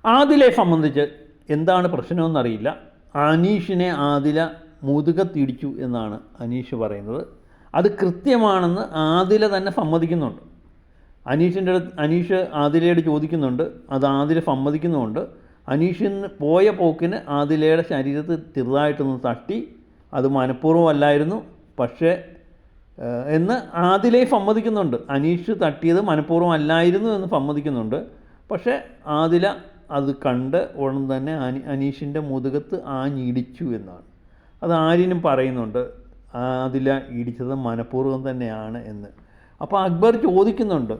ആദിലെ സംബന്ധിച്ച് എന്താണ് പ്രശ്നമെന്നറിയില്ല. അനീഷിനെ ആദില മുതുകത്തിടിച്ചു എന്നാണ് അനീഷ് പറയുന്നത്. അത് കൃത്യമാണെന്ന് ആദില തന്നെ സമ്മതിക്കുന്നുണ്ട്. അനീഷ് ആദിലയോട് ചോദിക്കുന്നുണ്ട്, അത് ആദില സമ്മതിക്കുന്നുമുണ്ട്. അനീഷിന് പോയ പോക്കിന് ആദിലയുടെ ശരീരത്തിൽ ചെറുതായിട്ടൊന്ന് തട്ടി, അത് മനഃപൂർവ്വമല്ലായിരുന്നു, പക്ഷേ എന്ന് ആദിലയെ സമ്മതിക്കുന്നുണ്ട്. അനീഷ് തട്ടിയത് മനഃപൂർവ്വമല്ലായിരുന്നു എന്ന് സമ്മതിക്കുന്നുണ്ട്. പക്ഷേ ആദില അത് കണ്ട് ഉടൻ തന്നെ അനീഷിൻ്റെ മുതുകത്ത് ആഞ്ഞിടിച്ചു എന്നാണ്. അത് ആര്യനും പറയുന്നുണ്ട്, ആദില ഇടിച്ചത് മനഃപൂർവ്വം തന്നെയാണ് എന്ന്. അപ്പോൾ അക്ബർ ചോദിക്കുന്നുണ്ട്,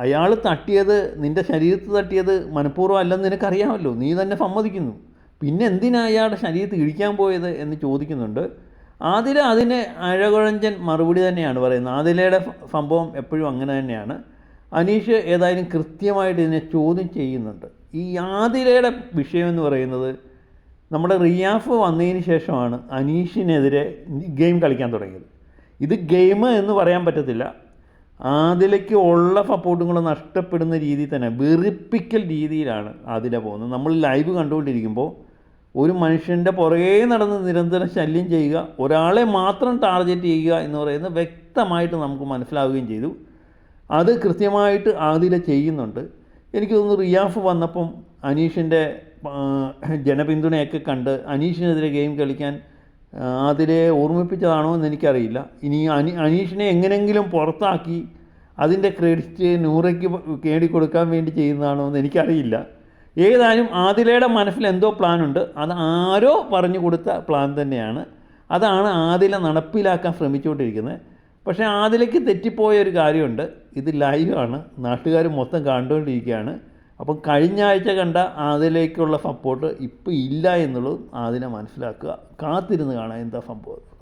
അയാൾ തട്ടിയത്, നിൻ്റെ ശരീരത്തിൽ തട്ടിയത് മനഃപൂർവ്വം അല്ലെന്ന് നിനക്കറിയാമല്ലോ, നീ തന്നെ സമ്മതിക്കുന്നു, പിന്നെ എന്തിനാണ് അയാളുടെ ശരീരത്തിൽ ഇടിക്കാൻ പോയത് എന്ന് ചോദിക്കുന്നുണ്ട്. ആദില അതിന് അഴകുഴഞ്ചൻ മറുപടി തന്നെയാണ് പറയുന്നത്. ആദിലയുടെ സംഭവം എപ്പോഴും അങ്ങനെ തന്നെയാണ്. അനീഷ് ഏതായാലും കൃത്യമായിട്ട് ഇതിനെ ചോദ്യം ചെയ്യുന്നുണ്ട്. ഈ ആദിലയുടെ വിഷയം എന്ന് പറയുന്നത്, നമ്മുടെ റിയാഫ് വന്നതിന് ശേഷമാണ് അനീഷിനെതിരെ ഗെയിം കളിക്കാൻ തുടങ്ങിയത്. ഇത് ഗെയിം എന്ന് പറയാൻ പറ്റത്തില്ല. ആദിലയ്ക്ക് ഉള്ള സപ്പോർട്ടും കൂടെ നഷ്ടപ്പെടുന്ന രീതിയിൽ തന്നെ വെറുപ്പിക്കൽ രീതിയിലാണ് ആദില പോകുന്നത്. നമ്മൾ ലൈവ് കണ്ടുകൊണ്ടിരിക്കുമ്പോൾ ഒരു മനുഷ്യൻ്റെ പുറകെ നടന്ന് നിരന്തരം ശല്യം ചെയ്യുക, ഒരാളെ മാത്രം ടാർഗറ്റ് ചെയ്യുക എന്ന് പറയുന്നത് വ്യക്തമായിട്ട് നമുക്ക് മനസ്സിലാവുകയും ചെയ്തു. അത് കൃത്യമായിട്ട് ആദില ചെയ്യുന്നുണ്ട്. എനിക്ക് തോന്നുന്നു റിയാഫ് വന്നപ്പം അനീഷിൻ്റെ ജനപിന്തുണയൊക്കെ കണ്ട് അനീഷിനെതിരെ ഗെയിം കളിക്കാൻ ആദിലയെ ഓർമ്മിപ്പിച്ചതാണോ എന്ന് എനിക്കറിയില്ല. ഇനി അനീഷിനെ എങ്ങനെയെങ്കിലും പുറത്താക്കി അതിൻ്റെ ക്രെഡിറ്റ് നൂറയ്ക്ക് നേടിക്കൊടുക്കാൻ വേണ്ടി ചെയ്യുന്നതാണോ എന്ന് എനിക്കറിയില്ല. ഏതായാലും ആദിലയുടെ മനസ്സിൽ എന്തോ പ്ലാനുണ്ട്. അത് ആരോ പറഞ്ഞു കൊടുത്ത പ്ലാൻ തന്നെയാണ്. അതാണ് ആദില നടപ്പിലാക്കാൻ ശ്രമിച്ചുകൊണ്ടിരിക്കുന്നത്. പക്ഷേ ആദിലയ്ക്ക് തെറ്റിപ്പോയ ഒരു കാര്യമുണ്ട്. ഇത് ലൈവാണ്, നാട്ടുകാർ മൊത്തം കണ്ടുകൊണ്ടിരിക്കുകയാണ്. അപ്പം കഴിഞ്ഞ ആഴ്ച കണ്ട ആദിലയ്ക്കുള്ള സപ്പോർട്ട് ഇപ്പോൾ ഇല്ല എന്നുള്ളതും ആദില മനസ്സിലാക്കുക. കാത്തിരുന്ന് കാണാൻ എന്താ സംഭവം.